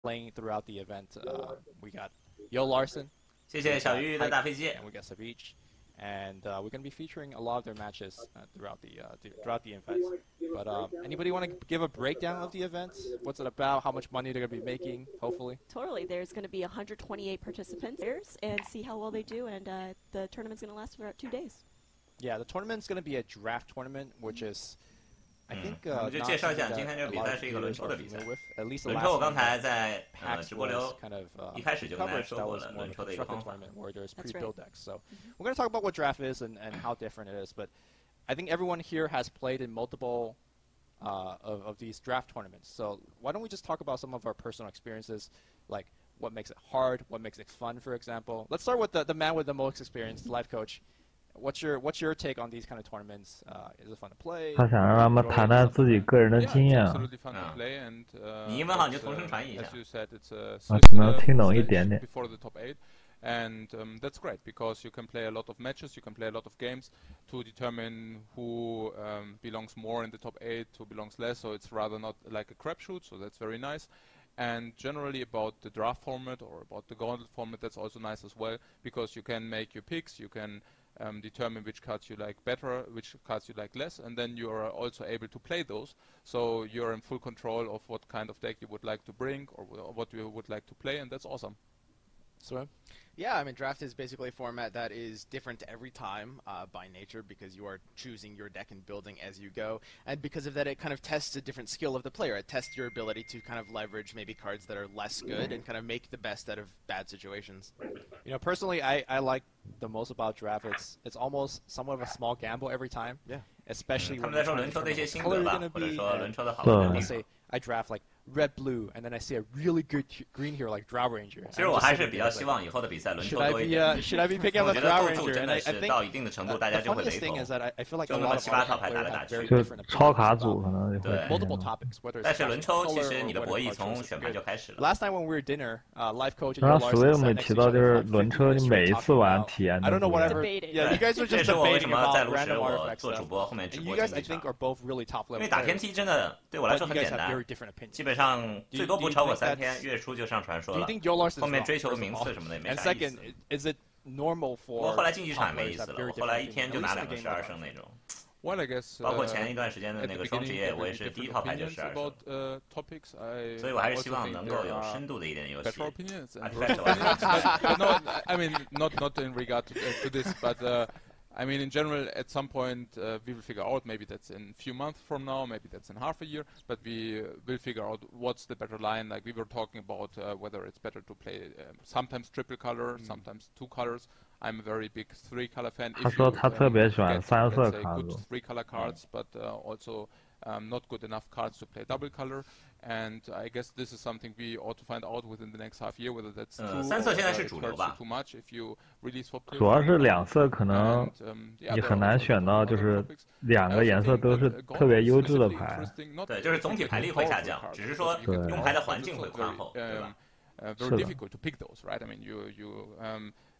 playing throughout the event. We got Yo Larson. 谢谢小玉的大飞机。 And we got Savich. And we're going to be featuring a lot of their matches throughout the event. But anybody want to give a breakdown of the event? What's it about? How much money they're going to be making? Hopefully. Totally. There's going to be 128 participants and see how well they do. And the tournament's going to last for about 2 days. Yeah, the tournament's going to be a draft tournament, which is, I think, 我们就介绍一下今天这个比赛是一个轮抽的比赛。轮抽我刚才在直播流一开始就跟大家说过了，轮抽的一个方法。Where there's pre-build decks. So we're going to talk about what draft is and how different it is. But I think everyone here has played in multiple of these draft tournaments. So why don't we just talk about some of our personal experiences, like what makes it hard, what makes it fun, for example. Let's start with the man with the most experience, the life coach. What's your take on these kind of tournaments? Is it fun to play? 他想让他们谈谈自己个人的经验。你英文好像就同声传译一下。只能听懂一点点。 And that's great because you can play a lot of matches, you can play a lot of games to determine who belongs more in the top 8, who belongs less, so it's rather not like a crapshoot, so that's very nice. And generally about the draft format or about the gauntlet format, that's also nice as well, because you can make your picks, you can determine which cards you like better, which cards you like less, and then you are also able to play those, so you're in full control of what kind of deck you would like to bring or what you would like to play, and that's awesome. So, yeah, I mean, draft is basically a format that is different every time by nature because you are choosing your deck and building as you go. And because of that, it kind of tests a different skill of the player. It tests your ability to kind of leverage maybe cards that are less good and kind of make the best out of bad situations. You know, personally, I like the most about draft. It's almost somewhat of a small gamble every time. Yeah. Especially when you're trying to determine what color you're going to be. Let's say I draft like red blue, and then I see a really good green hero like Drow Ranger. 其实我还是比较希望以后的比赛轮抽多一点。Should I be picking up a Drow Ranger? 真的是到一定的程度，大家就会雷同。就那么7、8套牌打来打去。就超卡组可能就会。Multiple topics, whether 但是轮抽其实你的博弈从选牌就开始了。Last time when we were dinner, life coach and Larson 刚刚Swim 提到就是轮抽，你每一次玩体验。I don't know whatever. Yeah, you guys are just debating about random artifacts. 做主播后面直播 You guys, I think, are both really top level. 因为打天梯真的对我来说很简单，基本上最多不超过3天，月初就上传说了。后面追求名次什么的也没啥意思。 Is it normal for? 我后来竞技场也没意思了，我后来一天就拿2个12胜那种。 Well, I guess. 包括前一段时间的那个双职业，我也是第一套牌就12胜。所以我还是希望能够有深度的一点游戏。No, I mean not in regard to this, but. I mean, in general, at some point we will figure out. Maybe that's in a few months from now. Maybe that's in half a year. But we will figure out what's the better line. Like we were talking about whether it's better to play sometimes triple color, sometimes 2 colors. I'm a very big 3-color fan. 他说他特别喜欢3色卡组。 Good 3-color cards, but also not good enough cards to play double color. And I guess this is something we ought to find out within the next half year whether that's true. 3色现在是主流吧？ Too much if you release for. 主要是2色可能你很难选到，就是2个颜色都是特别优质的牌。对，就是总体牌力会下降，只是说用牌的环境会宽厚，对吧？ Very difficult to pick those, right? I mean,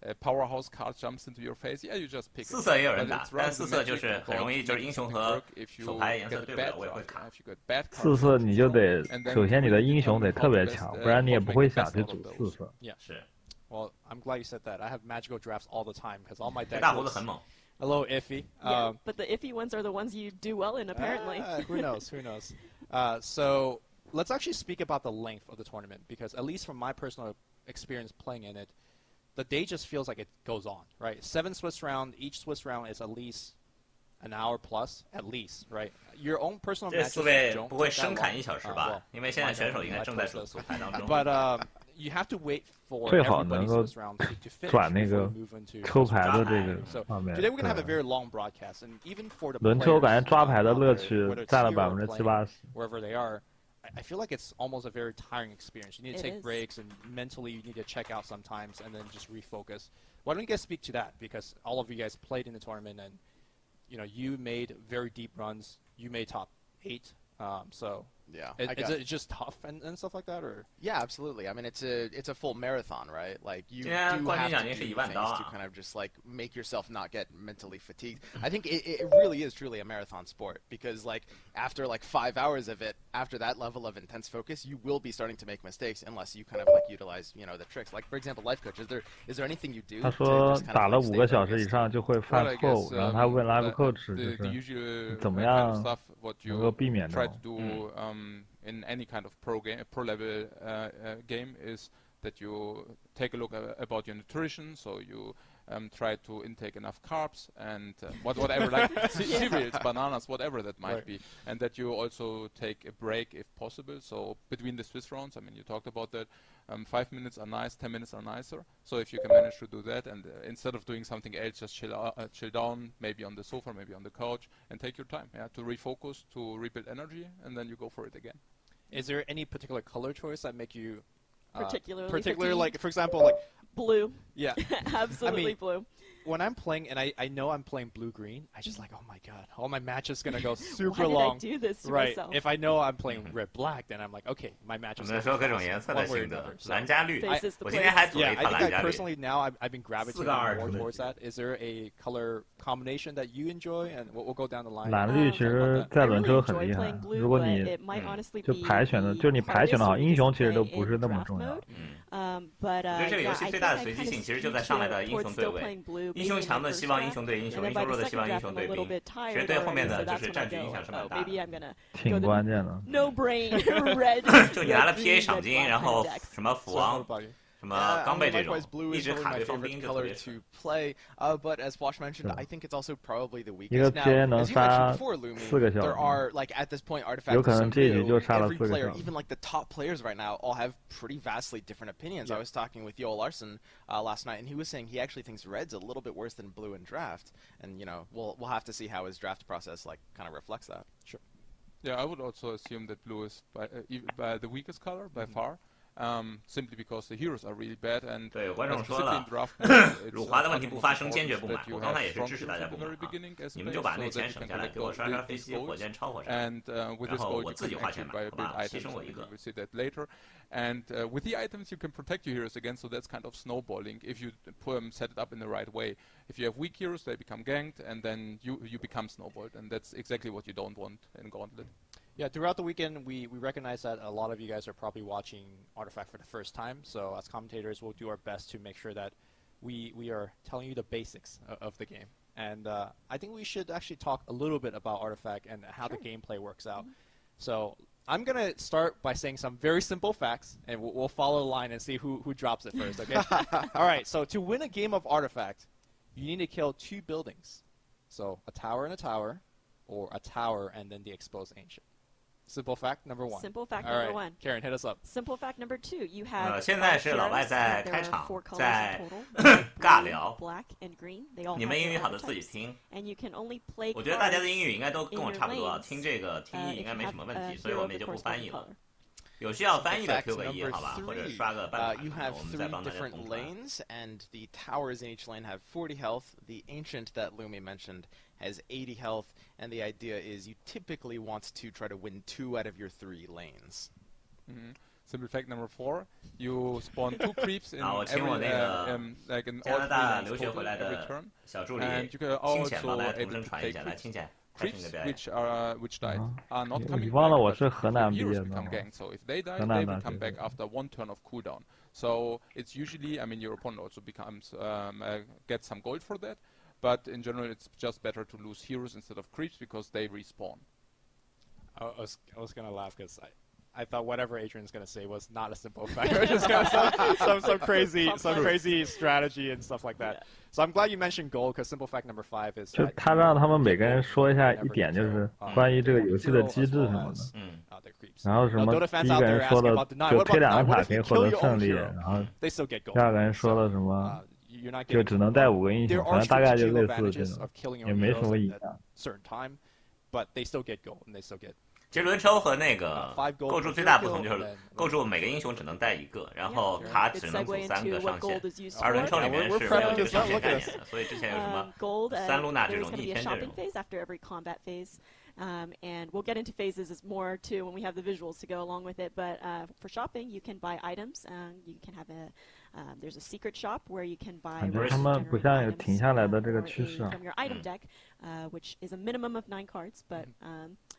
a powerhouse card jumps into your face. Yeah, you just pick. 4色也有人打，但4色就是很容易，就是英雄和手牌颜色对不了，我也会卡。4色你就得，首先你的英雄得特别强，不然你也不会想去组4色。Yeah. 是。 Well, I'm glad you said that. I have magical drafts all the time because all my decks. 大胡子很猛。 A little iffy. Yeah, but the iffy ones are the ones you do well in, apparently. Who knows? Who knows? So. Let's actually speak about the length of the tournament because at least from my personal experience playing in it, the day just feels like it goes on, right? 7 Swiss round, each Swiss round is at least an hour plus, at least, right? Your own personal matches don't 不会生砍1小时吧？因为现在选手应该正在组牌当中。 But you have to wait for 最好能够 Swiss round to finish 转那个抽牌的这个方面。 Today we're gonna have a very long broadcast, and even for the 轮抽感觉抓牌的乐趣占了70-80%。 Wherever they are. I feel like it's almost a very tiring experience. You need to take breaks, and mentally you need to check out sometimes, and then just refocus. Why don't you guys speak to that? Because all of you guys played in the tournament, and you made very deep runs. You made top 8. So Yeah. Is it just tough and stuff like that, or? Yeah, absolutely. I mean, it's a full marathon, right? Like you do have to do things to kind of just like make yourself not get mentally fatigued. I think it really is truly a marathon sport because like after like 5 hours of it, after that level of intense focus, you will be starting to make mistakes unless you kind of like utilize the tricks. Like for example, life coach, is there anything you do? 他说打了5个小时以上就会犯错误，然后他问 life coach 就是怎么样能够避免这种。In any kind of pro level game is that you take a look about your nutrition, so you try to intake enough carbs and whatever, like cereals, bananas, whatever that might be, and that you also take a break if possible. So between the Swiss rounds, I mean, you talked about that. 5 minutes are nice, 10 minutes are nicer. So if you can manage to do that, and instead of doing something else, just chill down, maybe on the sofa, maybe on the couch, and take your time, to refocus, to rebuild energy, and then you go for it again. Is there any particular color choice that make you particularly like, for example, like blue? Yeah, absolutely blue. When I'm playing, and I know I'm playing blue-green, I just like, oh my god, all my matches gonna go super long. Why did I do this to right. myself? If I know I'm playing red-black, then I'm like, okay, my match is. 我们说各种颜色的心得，蓝加绿。我今天还组了一套 I 蓝 think 加 I 绿。 personally now I've been gravitating more towards that. Is there a color combination that you enjoy? And we'll go down the line. 蓝绿其实在轮抽很厉害，如果你就排选的，就是你排选的好，英雄其实都不是那么重要。But 我觉得这个游戏最大的随机性其实就在上来的英雄对位，英雄强的希望英雄对英雄，英雄弱的希望英雄对兵，其实对后面的就是占据影响是蛮大的。挺关键的。No brain red. 就你拿了 PA 赏金，然后什么斧王。什么钢贝这种，一直卡对方兵就特别吃。 But as Wash mentioned, I think it's also probably the 一个 weakest. PA Now, 能 as you 杀 mentioned before, Lumi, 4个小 there 时。 are like at this point, Artifact 有可能这一局就 is 杀了 every 4个 player, 小时。 even like the top players right now, all have pretty vastly different opinions. I was talking with Yoel Larson last night, and he was saying he actually thinks red's a little bit worse than blue in draft. And we'll have to see how his draft process like kind of reflects that. Sure. Yeah, I would also assume that blue is by the weakest color by far. Simply because the heroes are really bad and 对，有观众说了，辱华的问题不发生，坚决不买。我刚才也是支持大家不买啊，你们就把那钱省下来，给我刷刷飞机、火箭、超火山，然后我自己花钱买，好吧？牺牲我一个。 And with the items you can protect your heroes again, so that's kind of snowballing if you set it up in the right way. If you have weak heroes, they become ganked, and then you become snowballed, and that's exactly what you don't want in Gauntlet. Yeah, throughout the weekend, we recognize that a lot of you guys are probably watching Artifact for the first time. So as commentators, we'll do our best to make sure that we are telling you the basics of the game. And I think we should actually talk a little bit about Artifact and how the gameplay works out. So I'm going to start by saying some very simple facts, and we'll follow the line and see who drops it first, okay? All right, so to win a game of Artifact, you need to kill 2 buildings. So a tower and a tower, or a tower and then the exposed ancient. Simple fact number 1. Simple fact number 1. Karen, hit us up. Simple fact number 2. You have 现在是老外在开场，在 black and green. They all 你们英语好的自己听。 And you can only play 我觉得大家的英语应该都跟我差不多，听这个听译应该没什么问题，所以我们也就不翻译了。有需要翻译的 Q 个1好吧，或者刷个半马， you have 我们再帮 3 大家 different 统传。 lanes, and the towers in each lane have 40 health. The ancient that Lumi mentioned has 80 health, and the idea is you typically want to try to win 2 out of your 3 lanes. Simple fact number 4: you spawn 2 creeps in every like in all 3 lanes total every turn, 小助理 and you can 清浅帮 also 大家独 able 声 to 传一 take 下，来清浅。 creeps which died are not coming 你忘了 back, 我是 but 河南毕 heroes 业的 become 吗？ ganked, so if they die, 河 they 南 will 大学 come back after 1 turn of cooldown. So it's usually, I mean, your opponent also becomes gets some gold for that, but in general, it's just better to lose heroes instead of creeps because they respawn. I was gonna laugh because I thought whatever Adrian's gonna say was not a simple fact. We're just gonna some crazy strategy and stuff like that. So I'm glad you mentioned gold because simple fact number 5 is 就他让他们每个人说一下一点，就是关于这个游戏的机制什么的。然后什么第一个人说的就推2个塔可以获得胜利，然后第二个人说的什么就只能带5个英雄，反正大概就类似这种，也没什么影响。其实轮抽和那个构筑最大不同就是构筑每个英雄只能带1个，然后卡只能组3个上线，而轮抽里面是没有这个上线概念的，所以之前有什么3露娜这种逆天阵容。And we'll get into phases more too when we have the visuals to go along with it. But for shopping, you can buy items. You can have there's a secret shop where you can buy from your item deck, which is a minimum of 9 cards. But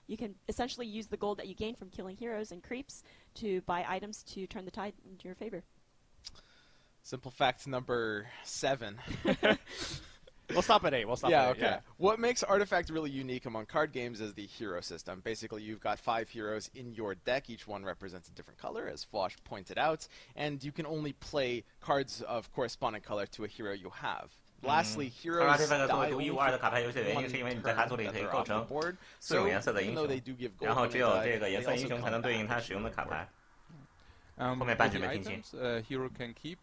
you can essentially use the gold that you gain from killing heroes and creeps to buy items to turn the tide into your favor. Simple fact number 7. We'll stop at 8. We'll stop at 8. Okay. Yeah. What makes Artifact really unique among card games is the hero system. Basically, you've got 5 heroes in your deck. Each one represents a different color, as Flosh pointed out. And you can only play cards of corresponding color to a hero you have. Lastly, heroes die only for 1 turn that they're off the board. So, even though they do give gold when they die, they also come back. The items hero can keep,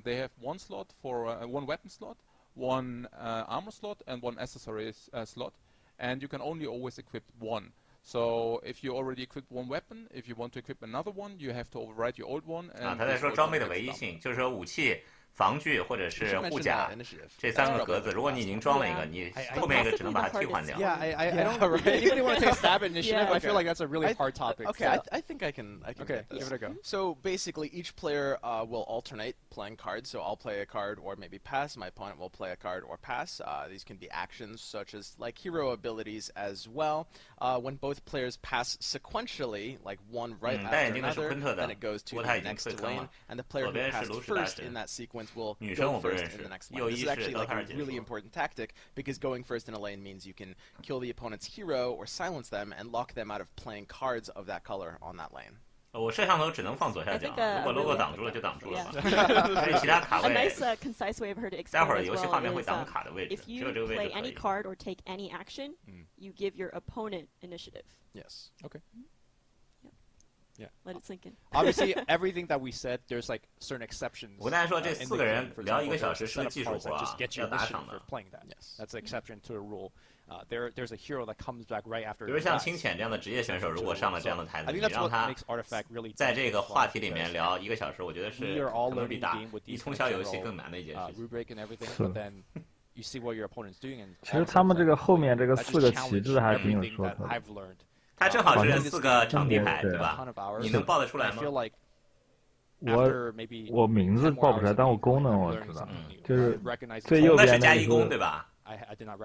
they have 1 slot for 1 weapon slot, 1 armor slot, and 1 accessories slot, and you can only always equip 1. So if you already equipped 1 weapon, if you want to equip another one, you have to overwrite your old one. 他在说装备的唯一性，就是说武器、防具或者是护甲这3个格子，如果你已经装了一个，你后面一个只能把它替换掉。Yeah, I don't. Anybody want to take a stab at initiative? I feel like that's a really hard topic. Okay, I think I can. Okay, give it a go. So basically, each player will alternate playing cards. So I'll play a card or maybe pass. My opponent will play a card or pass. These can be actions such as like hero abilities as well. When both players pass sequentially, like one right after another, then it goes to the next lane, and the player who passed first in that sequence will go first in the next lane. This is actually like a really important tactic because going first in a lane means you can kill the opponent's hero or silence them and lock them out of playing cards of that color on that lane. 我摄像头只能放左下角，如果 logo 挡住了就挡住了吧。所以其他卡位，待会儿游戏画面会挡卡的位置，只有这个位置可以。If you play any card or take any action, you give your opponent initiative. Yes. Okay. Yeah. Let it sink in. Obviously, everything that we said, there's like certain exceptions. 我刚才说这4个人聊1个小时是个技术活啊，要打赏的。Yes. That's an exception to the rule. There's a hero that comes back right after. 比如像清浅这样的职业选手，如果上了这样的台子，你让他在这个话题里面聊1个小时，我觉得是可能比打一通宵游戏更难的一件事情。其实他们这个后面这个4个旗帜还挺有说头的。它正好是4个场地牌，对吧？你能报得出来吗？我名字报不出来，但我功能我知道，就是最右边那是+1攻，对吧？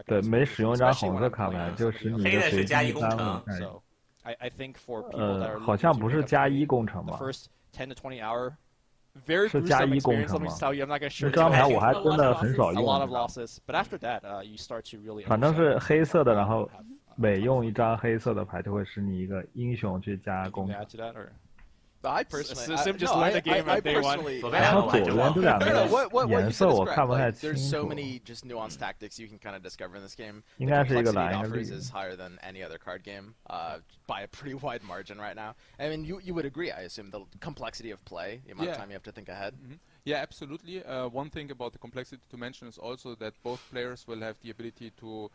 对，每使用一张红色卡牌，就使你的随机+1工程。好像不是+1工程吧？是+1工程吗？这张牌我还真的很少用。反正是黑色的，然后每用一张黑色的牌，就会使你一个英雄去加攻程。I personally, Sim just learned the game at day 1. 然后左边这两个颜色我看不太清 There's so 楚。 many just nuanced tactics you can kind of discover in this game. 应 The 该是一个 complexity 蓝 it 一个 offers 绿。 is higher than any other card game by a pretty wide margin right now. I mean, you would agree, I assume, the complexity of play, the amount of time you have to think ahead. Yeah, absolutely. One thing about the complexity to mention is also that both players will have the ability to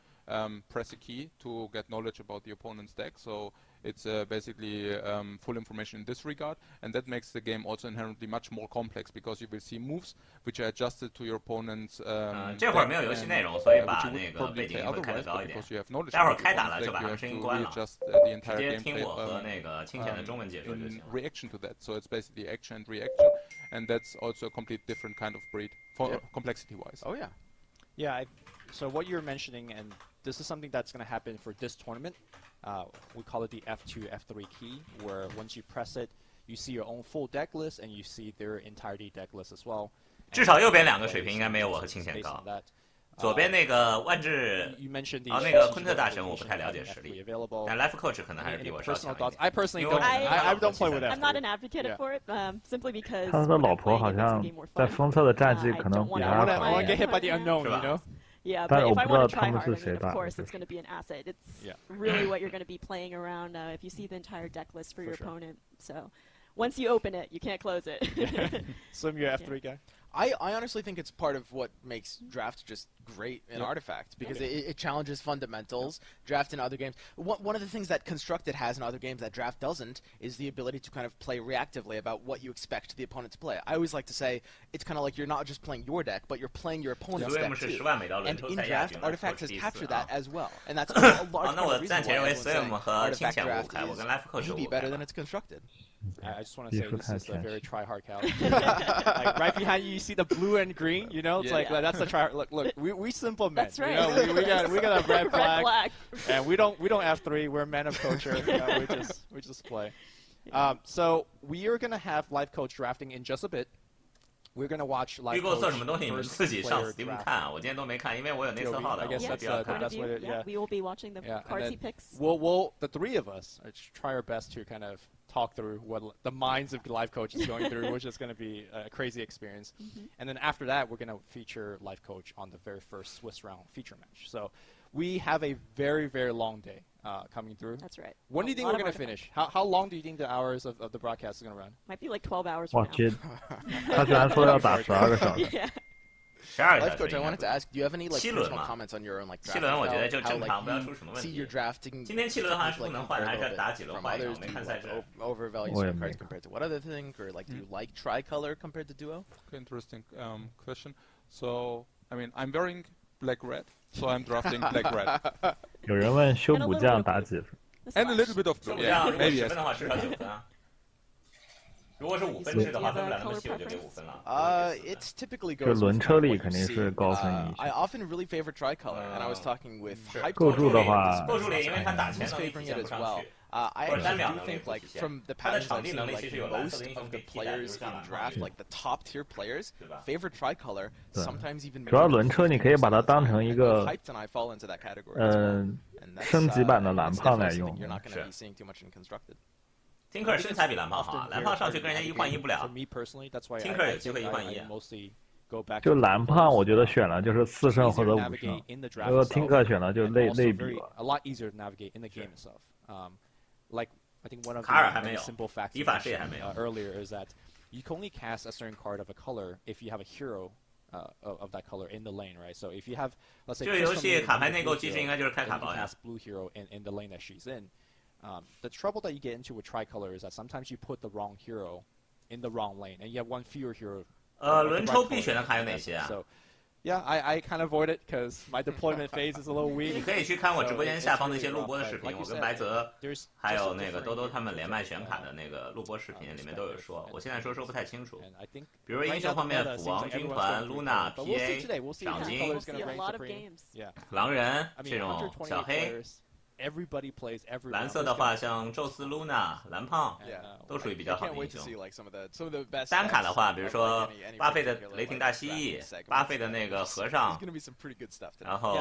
press a key to get knowledge about the opponent's deck. So it's basically full information in this regard, and that makes the game also inherently much more complex because you will see moves which are adjusted to your opponent's 这会儿没有游戏内容，所以把那个背景音会开得高一点。待会儿开打了就把他们声音关了，直接听我和那个清浅的中文解说就行了。Reaction to that, so it's basically action and reaction, and that's also a complete different kind of breed for complexity-wise. Oh yeah. Yeah. So what you're mentioning, and this is something that's going to happen for this tournament. We call it the F2, F3 key, where once you press it, you see your own full deck list, and you see their entirety deck list as well. 至少右边2个水平应该没有我和清浅高。左边那个万智，那个昆特大神我不太了解实力，但 Life Coach 可能还是比我稍强一点。I personally don't. I don't play with that. I'm not an advocate for it, simply because. 他的老婆好像在封测的战绩可能比他好。I want to get hit by the unknown, you know. Yeah, but if I want to try hard, then of course it's going to be an asset. It's really what you're going to be playing around if you see the entire deck list for your opponent. So once you open it, you can't close it. Swim your F3 guy. I honestly think it's part of what makes draft just great in Artifact, because it challenges fundamentals. Draft in other games, one of the things that Constructed has in other games that draft doesn't is the ability to kind of play reactively about what you expect the opponent to play. I always like to say it's kind of like you're not just playing your deck, but you're playing your opponent's deck too. And in draft, Artifact has captured that as well, and that's a large part of the reason why everyone's saying Artifact draft is maybe better than it's Constructed. I just want to say this is a very try-hard calendar. Like right behind you, you see the blue and green. You know, it's like that's the try. Look, we simple men. That's right. You know, we got a red flag, and we don't F3. We're men of culture. You know, we just play. So we are gonna have live coach drafting in just a bit. We're gonna watch live coach. 预购测什么东西？你们自己上 Steam 看啊，我今天都没看，因为我有内测号的，我必须要看。That's what we will be watching the cards he picks. We'll the three of us try our best to kind of talk through what the minds of the live coach is going through, which is going to be a crazy experience. And then after that, we're going to feature live coach on the very first Swiss round feature match. So we have a very, very long day coming through. That's right. When do you think we're going to finish? How long do you think the hours of the broadcast is going to run? Might be like 12 hours from now. 他居然说要打12个小时。Yeah. Life coach, I wanted to ask, do you have any like personal comments on your own like draft? 7轮我觉得就正常，不要how,出什么 like, 问 see your 题。 drafting 今天7轮好像是不能换，还是要打几轮 from 换一场， others? 我没 Do 看 you 赛 like 制。 overvalue some cards compared to what other thing, or like do you like tricolor compared to duo? Okay, interesting question. So, I mean, I'm wearing black-red, so I'm drafting black-red. 有人问修补匠打几分 And a little bit of 修 blue. 补匠 Yeah, 如果 maybe 10 yes. 分的话至少9分啊。如果是5分制的话，分不了那么细，我就给5分了。It's typically 就 goes 轮 with 车 what 里 you 肯定 see. 是高分一 I 些。 often really favor tricolor, and I was talking with Hype 构筑的话， 构筑里因为他打钱 who's 能力体 favoring 现 it 不 as 上 well. 去。 I 或者单 actually 秒 do 能力 think 不 like 体现。 from the 他的 patterns 场 I've 地 seen, 能力 like 其实有蓝色 most 的英雄 of 可 the 以替代，比 players 如像 in 蓝 draft, 胖。 like the top tier players, 对吧？ favor tricolor. Sometimes even 主要轮车你可以把它当成一个 Hyped and I fall into that category as well. And that's, 升级版的蓝 it's 胖来 definitely 用 something you're not going to be seeing too much in constructed. tinker 身材比蓝胖好啊，蓝胖上去跟人家1换1不了。 tinker 有机会1换1。就蓝胖，我觉得选了就是4胜或者5胜。如果 Tinker 选了就类比了。 A lot easier to navigate in the game itself. Like I think one of 卡尔还 the 没有 simple facts 迪法师也还没有 earlier is that you can only cast a certain card of a color if you have a hero of that color in the lane, right? So if you have, let's say, 这个游戏卡牌内购机制应该就是开卡包呀。 cast blue hero in the lane that she's in. The trouble that you get into with tricolor is that sometimes you put the wrong hero in the wrong lane, and you have one fewer hero. 轮抽必选的卡有哪些啊？ So, yeah, I kind of avoid it because my deployment phase is a little 你 weak. 可以去看我直播间下方那些录播的视频，我跟白泽还有那个兜兜他们连麦选卡的那个录播视频里面都有说，我现在说不太清楚。比如英雄方面，斧王军团、Luna、PA、赏金、狼人这种小黑。 Everybody plays every 蓝色的话，像宙斯、Luna、蓝胖都属于比较好的英雄。单卡的话，比如说巴菲的雷霆大蜥蜴、巴菲的那个和尚，然后。